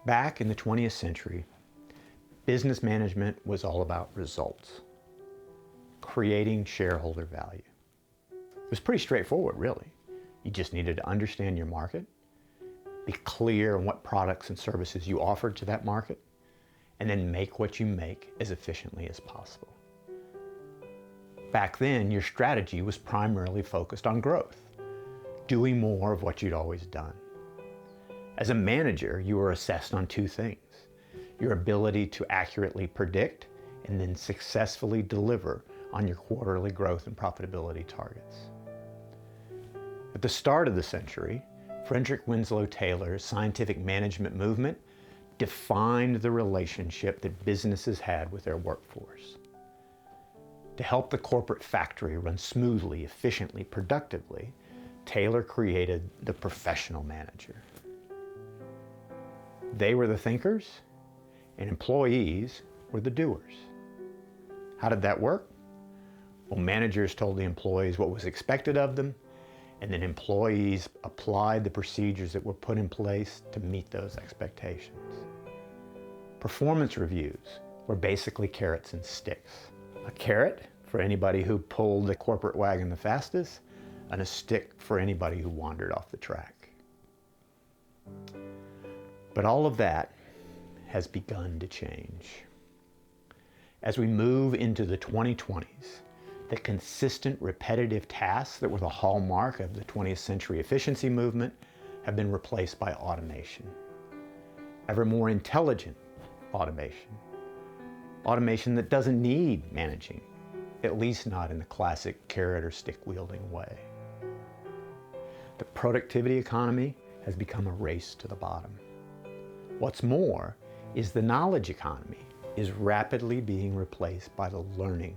Back in the 20th century, business management was all about results, creating shareholder value. It was pretty straightforward, really. You just needed to understand your market, be clear on what products and services you offered to that market, and then make what you make as efficiently as possible. Back then, your strategy was primarily focused on growth, doing more of what you'd always done. As a manager, you were assessed on two things: your ability to accurately predict and then successfully deliver on your quarterly growth and profitability targets. At the start of the century, Frederick Winslow Taylor's scientific management movement defined the relationship that businesses had with their workforce. To help the corporate factory run smoothly, efficiently, productively, Taylor created the professional manager. They were the thinkers, and employees were the doers. How did that work? Well, managers told the employees what was expected of them, and then employees applied the procedures that were put in place to meet those expectations. Performance reviews were basically carrots and sticks. A carrot for anybody who pulled the corporate wagon the fastest, and a stick for anybody who wandered off the track. But all of that has begun to change. As we move into the 2020s, the consistent repetitive tasks that were the hallmark of the 20th century efficiency movement have been replaced by automation. Ever more intelligent automation. Automation that doesn't need managing, at least not in the classic carrot or stick wielding way. The productivity economy has become a race to the bottom. What's more is the knowledge economy is rapidly being replaced by the learning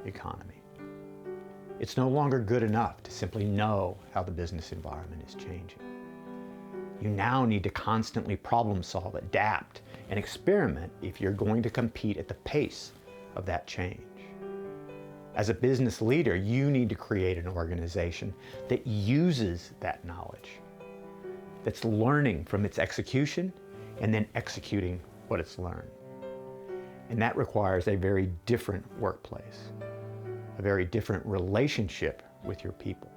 economy. It's no longer good enough to simply know how the business environment is changing. You now need to constantly problem solve, adapt, and experiment if you're going to compete at the pace of that change. As a business leader, you need to create an organization that uses that knowledge, that's learning from its execution and then executing what it's learned. And that requires a very different workplace, a very different relationship with your people.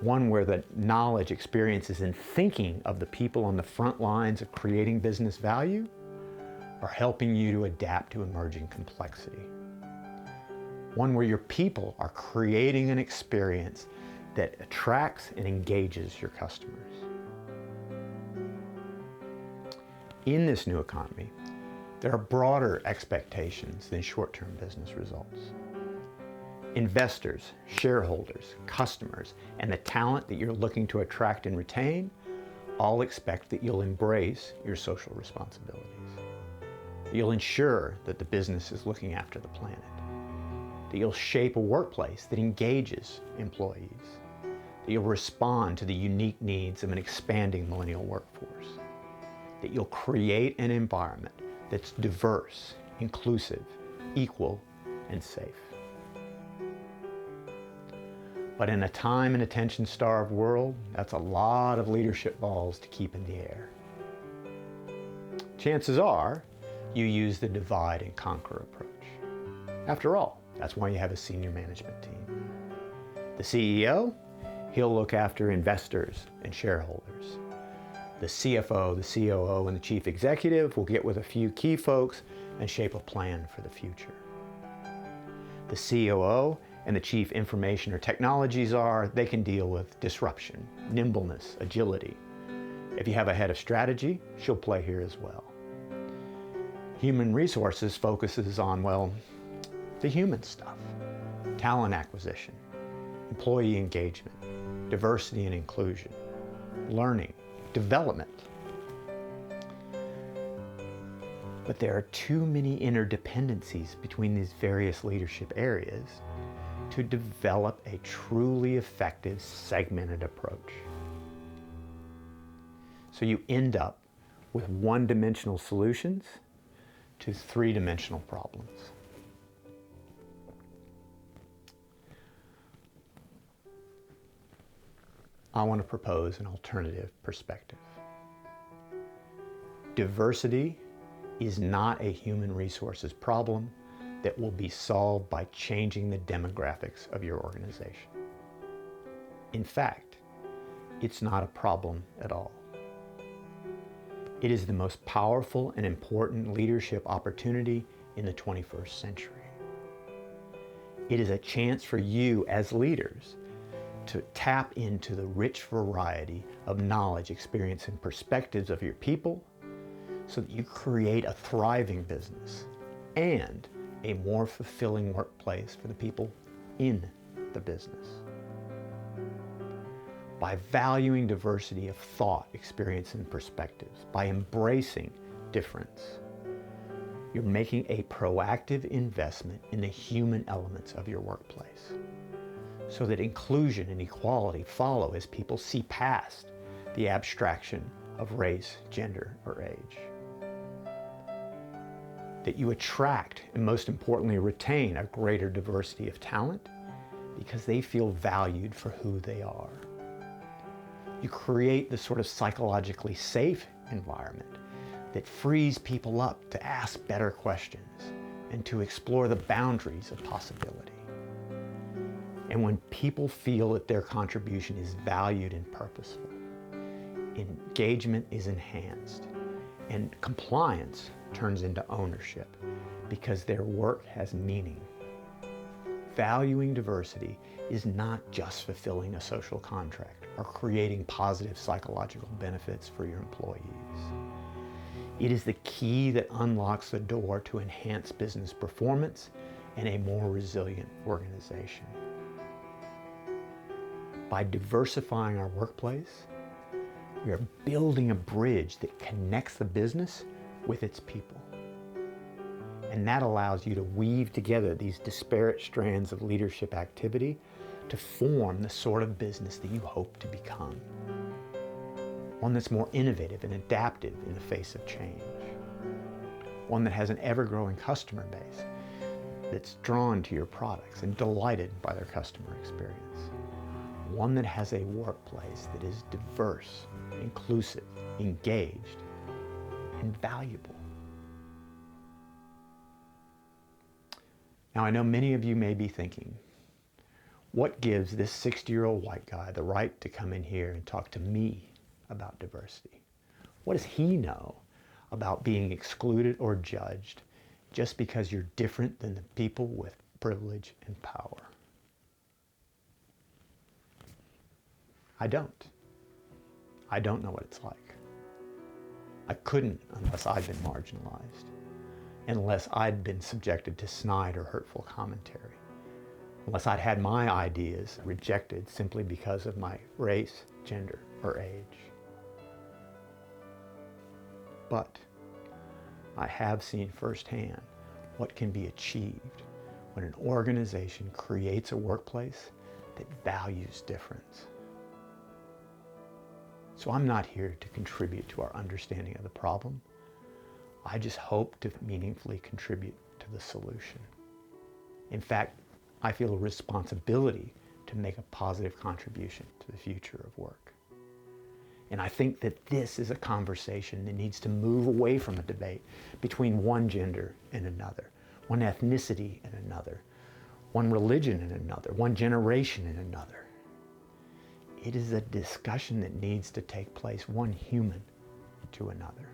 One where the knowledge, experiences, and thinking of the people on the front lines of creating business value are helping you to adapt to emerging complexity. One where your people are creating an experience that attracts and engages your customers. In this new economy, there are broader expectations than short-term business results. Investors, shareholders, customers, and the talent that you're looking to attract and retain all expect that you'll embrace your social responsibilities. You'll ensure that the business is looking after the planet. That you'll shape a workplace that engages employees. That you'll respond to the unique needs of an expanding millennial workforce. That you'll create an environment that's diverse, inclusive, equal, and safe. But in a time and attention-starved world, that's a lot of leadership balls to keep in the air. Chances are, you use the divide and conquer approach. After all, that's why you have a senior management team. The CEO, he'll look after investors and shareholders. The CFO, the COO, and the chief executive will get with a few key folks and shape a plan for the future. The COO and the chief information or technology czar, they can deal with disruption, nimbleness, agility. If you have a head of strategy, she'll play here as well. Human resources focuses on, well, the human stuff. Talent acquisition, employee engagement, diversity and inclusion, learning, development. But there are too many interdependencies between these various leadership areas to develop a truly effective segmented approach. So you end up with one-dimensional solutions to three-dimensional problems. I want to propose an alternative perspective. Diversity is not a human resources problem that will be solved by changing the demographics of your organization. In fact, it's not a problem at all. It is the most powerful and important leadership opportunity in the 21st century. It is a chance for you as leaders to tap into the rich variety of knowledge, experience, and perspectives of your people so that you create a thriving business and a more fulfilling workplace for the people in the business. By valuing diversity of thought, experience, and perspectives, by embracing difference, you're making a proactive investment in the human elements of your workplace so that inclusion and equality follow as people see past the abstraction of race, gender, or age. That you attract and most importantly retain a greater diversity of talent because they feel valued for who they are. You create the sort of psychologically safe environment that frees people up to ask better questions and to explore the boundaries of possibility. And when people feel that their contribution is valued and purposeful, engagement is enhanced and compliance turns into ownership because their work has meaning. Valuing diversity is not just fulfilling a social contract or creating positive psychological benefits for your employees. It is the key that unlocks the door to enhance business performance and a more resilient organization. By diversifying our workplace, we are building a bridge that connects the business with its people. And that allows you to weave together these disparate strands of leadership activity to form the sort of business that you hope to become. One that's more innovative and adaptive in the face of change. One that has an ever-growing customer base that's drawn to your products and delighted by their customer experience. One that has a workplace that is diverse, inclusive, engaged, and valuable. Now, I know many of you may be thinking, what gives this 60-year-old white guy the right to come in here and talk to me about diversity? What does he know about being excluded or judged just because you're different than the people with privilege and power? I don't. I don't know what it's like. I couldn't unless I'd been marginalized, unless I'd been subjected to snide or hurtful commentary, unless I'd had my ideas rejected simply because of my race, gender, or age. But I have seen firsthand what can be achieved when an organization creates a workplace that values difference. So I'm not here to contribute to our understanding of the problem. I just hope to meaningfully contribute to the solution. In fact, I feel a responsibility to make a positive contribution to the future of work. And I think that this is a conversation that needs to move away from a debate between one gender and another, one ethnicity and another, one religion and another, one generation and another. It is a discussion that needs to take place one human to another.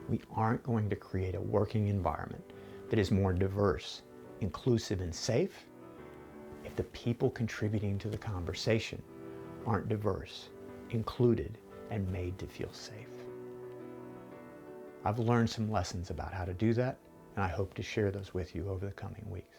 We aren't going to create a working environment that is more diverse, inclusive, and safe if the people contributing to the conversation aren't diverse, included, and made to feel safe. I've learned some lessons about how to do that, and I hope to share those with you over the coming weeks.